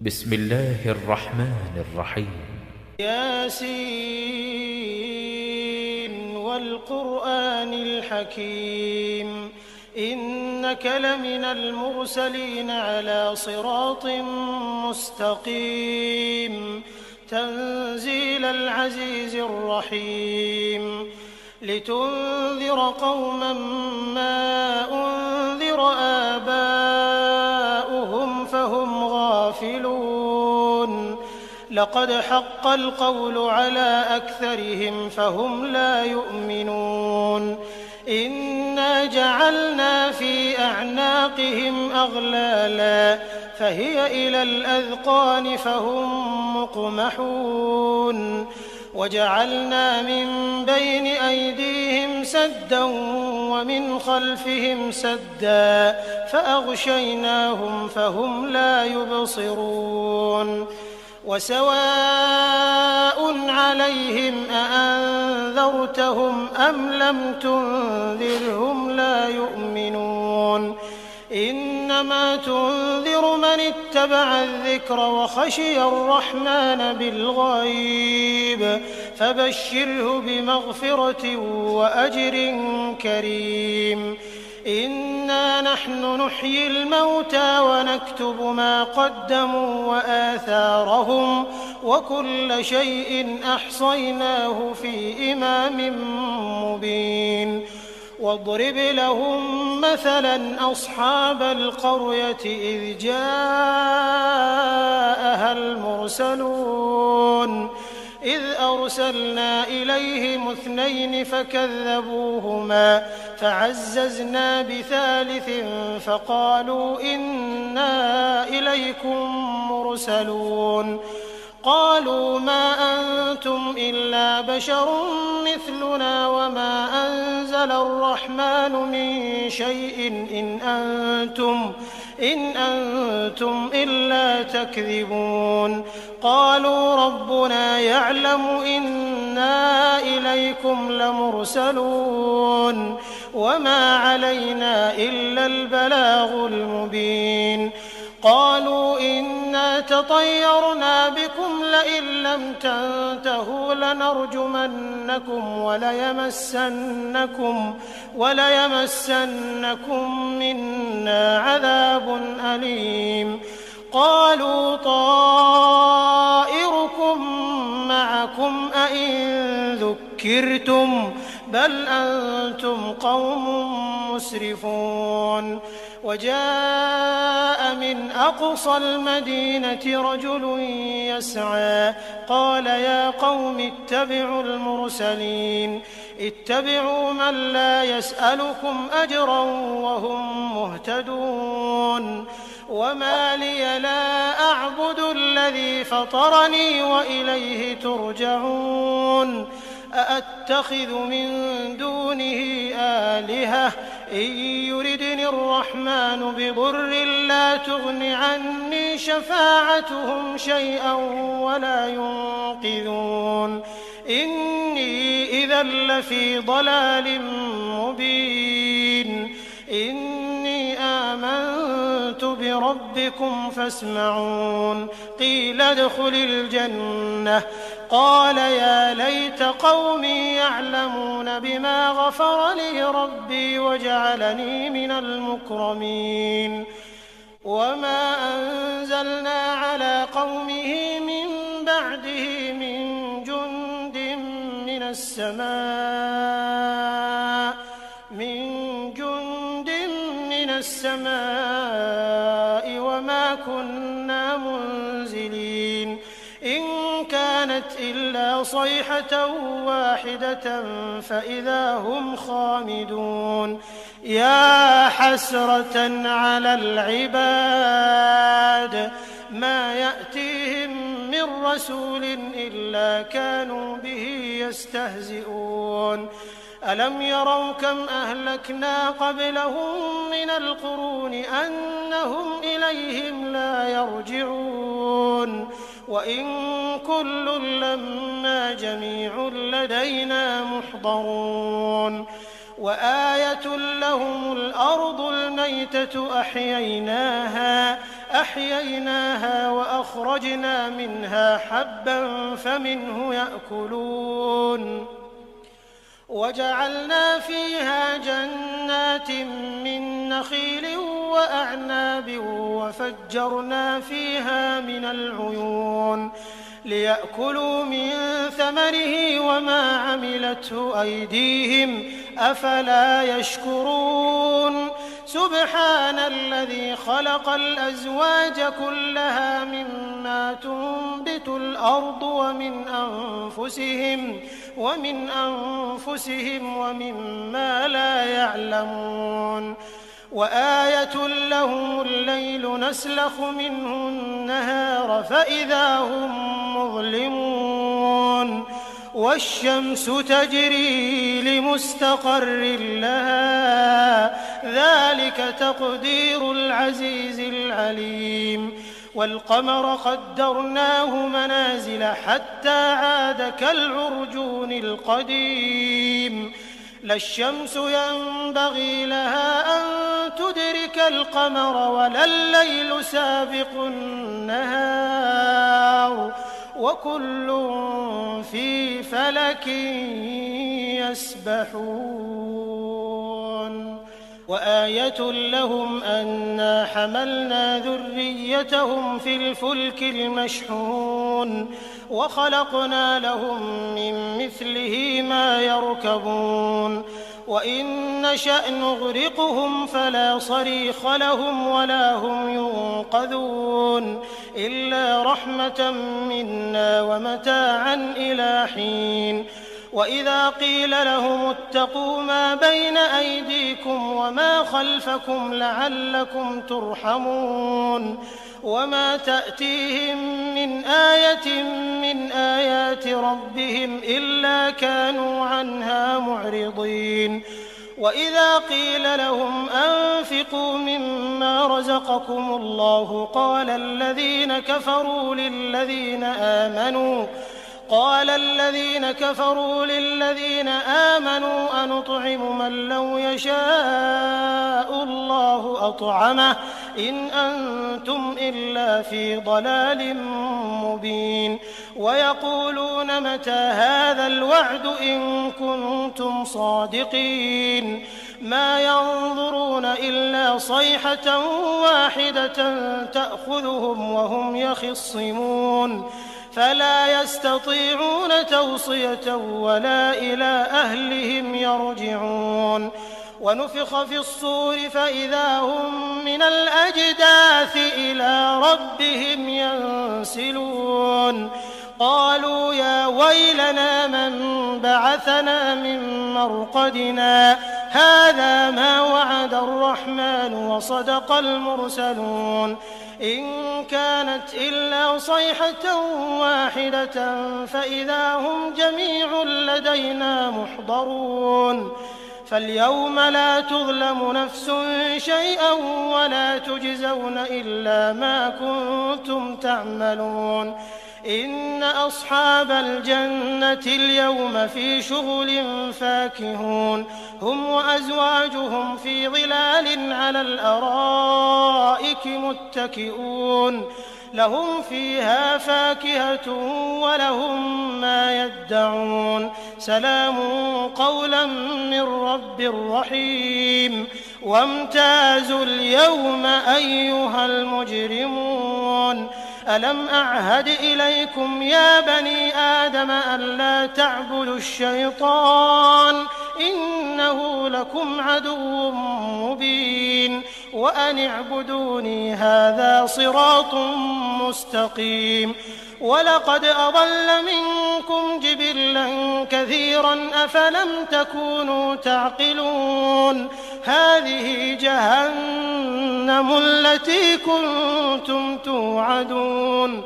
بسم الله الرحمن الرحيم. ياسين والقرآن الحكيم إنك لمن المرسلين على صراط مستقيم تنزيل العزيز الرحيم لتنذر قوما ما أنذر آباؤهم فهم غافلون لقد حق القول على أكثرهم فهم لا يؤمنون إنا جعلنا في أعناقهم أغلالا فهي إلى الأذقان فهم مقمحون وجعلنا من بين أيديهم سدا ومن خلفهم سدا فأغشيناهم فهم لا يبصرون وسواء عليهم أأنذرتهم أم لم تنذرهم لا يؤمنون إنما تنذر من اتبع الذكر وخشي الرحمن بالغيب فبشره بمغفرة وأجر كريم إنا نحن نحيي الموتى ونكتب ما قدموا وآثارهم وكل شيء أحصيناه في إمام مبين واضرب لهم مثلا أصحاب القرية إذ جاءها المرسلون إذ أرسلنا إليهم 2 فكذبوهما فعززنا بثالث فقالوا إنا إليكم مرسلون قالوا ما أنتم إلا بشر مثلنا وما أنزل الرحمن من شيء إن أنتم إلا تكذبون قالوا ربنا يعلم إنا إليكم لمرسلون وما علينا إلا البلاغ المبين قالوا إنا تطيرنا بكم لئن لم تنتهوا لنرجمنكم وليمسنكم منا عذاب أليم قالوا طائركم معكم أئن ذكرتم بل أنتم قوم مسرفون وجاء من أقصى المدينة رجل يسعى قال يا قوم اتبعوا المرسلين اتبعوا من لا يسألكم أجرا وهم مهتدون وما لي لا أعبد الذي فطرني وإليه ترجعون أأتخذ من دونه آلهة إن يردني الرحمن بضر لا تغن عني شفاعتهم شيئا ولا ينقذون إني إذا لفي ضلال مبين إني آمنت بربكم فاسمعون قيل ادخل الجنة قال يا ليت قومي يعلمون بما غفر لي ربي وجعلني من المكرمين وما أنزلنا على قومه من بعده من جند من السماء وما كنا منزلين إن كانت إلا صيحة واحدة فإذا هم خامدون يا حسرة على العباد ما يأتيهم من رسول إلا كانوا به يستهزئون ألم يروا كم أهلكنا قبلهم من القرون أنهم إليهم لا يرجعون وإن كل لما جميع لدينا محضرون وآية لهم الأرض الميتة أحييناها فأخرجنا منها حبا فمنه يأكلون وجعلنا فيها جنات من نخيل وأعناب وفجرنا فيها من العيون ليأكلوا من ثمره وما عملته أيديهم أفلا يشكرون سبحان الذي خلق الأزواج كلها مما تنبت الأرض ومن أنفسهم ومما لا يعلمون وآية لهم الليل نسلخ منه النهار فإذا هم مظلمون والشمس تجري لمستقر لها ذلك تقدير العزيز العليم والقمر قدرناه منازل حتى عاد كالعرجون القديم لا الشمس ينبغي لها أن تدرك القمر ولا الليل سابق النهار وكل في فلك يسبحون وآية لهم أنا حملنا ذريتهم في الفلك المشحون وخلقنا لهم من مثله ما يركبون وإن نشأ نغرقهم فلا صريخ لهم ولا هم ينقذون إلا رحمة منا ومتاعا إلى حين وإذا قيل لهم اتقوا ما بين أيديكم وما خلفكم لعلكم ترحمون وما تأتيهم من آية من آيات ربهم إلا كانوا عنها معرضين وإذا قيل لهم أنفقوا مما رزقكم الله قال الذين كفروا للذين آمنوا أنطعم من لو يشاء الله أطعمه إن أنتم إلا في ضلال مبين ويقولون متى هذا الوعد إن كنتم صادقين ما ينظرون إلا صيحة واحدة تأخذهم وهم يخصمون فلا يستطيعون توصية ولا إلى أهلهم يرجعون ونفخ في الصور فإذا هم من الأجداث إلى ربهم ينسلون قالوا يا ويلنا من بعثنا من مرقدنا هذا ما وعد الرحمن وصدق المرسلون إن كانت إلا صيحة واحدة فإذا هم جميع لدينا محضرون فاليوم لا تظلم نفس شيئا ولا تجزون إلا ما كنتم تعملون إن أصحاب الجنة اليوم في شغل فاكهون هم وأزواجهم في ظلال على الأرائك متكئون لهم فيها فاكهة ولهم ما يدعون سلام قولا من رب رحيم وامتازوا اليوم أيها المجرمون ألم أعهد إليكم يا بني آدم ألا تعبدوا الشيطان إنه لكم عدو مبين وأن اعبدوني هذا صراط مستقيم ولقد أضل منكم جبلا كثيرا أفلم تكونوا تعقلون هذه جهنم التي كنتم توعدون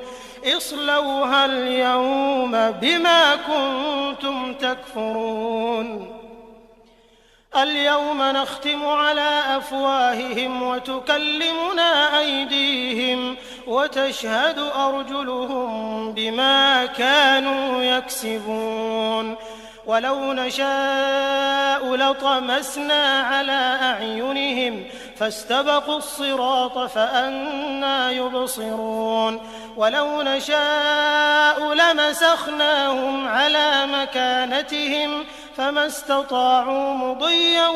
اصلوها اليوم بما كنتم تكفرون اليوم نختم على أفواههم وتكلمنا أيديهم وتشهد أرجلهم بما كانوا يكسبون ولو نشاء لطمسنا على أعينهم فاستبقوا الصراط فأنى يبصرون ولو نشاء لمسخناهم على مكانتهم فما استطاعوا مضيا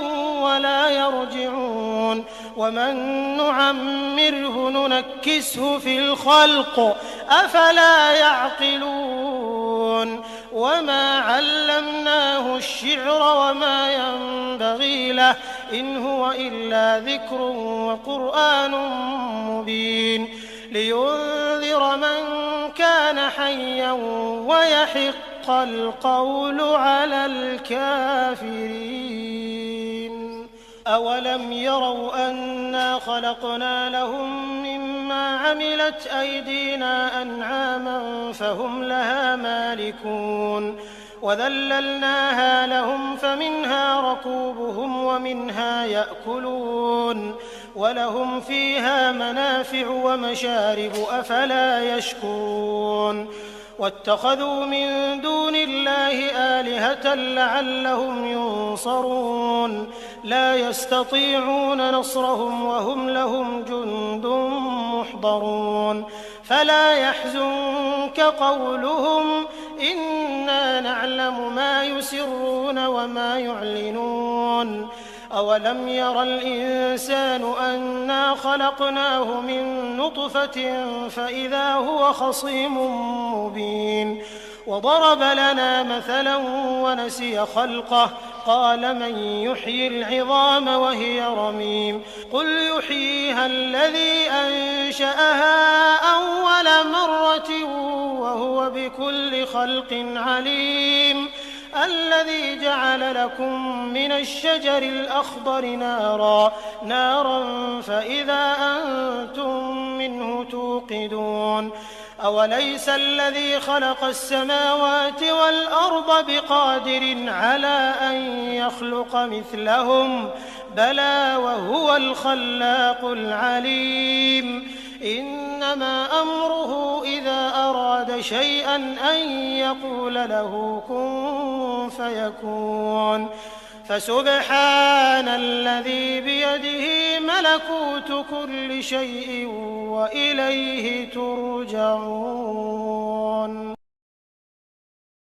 ولا يرجعون ومن نعمره ننكسه في الخلق أفلا يعقلون وما علمناه الشعر وما ينبغي له إن هو إلا ذكر وقرآن مبين لينذر من كان حيا ويحق القول على الكافرين أولم يروا أنا خلقنا لهم مما عملت أيدينا أنعاما فهم لها مالكون وذللناها لهم فمنها ركوبهم ومنها يأكلون ولهم فيها منافع ومشارب أفلا يشكرون واتخذوا من دون الله آلهة لعلهم ينصرون لا يستطيعون نصرهم وهم لهم جند محضرون فلا يحزنك قولهم إنا نعلم ما يسرون وما يعلنون أولم ير الإنسان أنا خلقناه من نطفة فإذا هو خصيم مبين وضرب لنا مثلا ونسي خلقه قال من يحيي العظام وهي رميم قل يحييها الذي أنشأها أول مرة وهو بكل خلق عليم الذي جعل لكم من الشجر الأخضر نارا فإذا أنتم منه توقدون أوليس الذي خلق السماوات والأرض بقادر على أن يخلق مثلهم بلى وهو الخلاق العليم إنما أمره إذا أراد شيئا أن يقول له كن فيكون فسبحان الذي بيده ملكوت كل شيء وإليه ترجعون.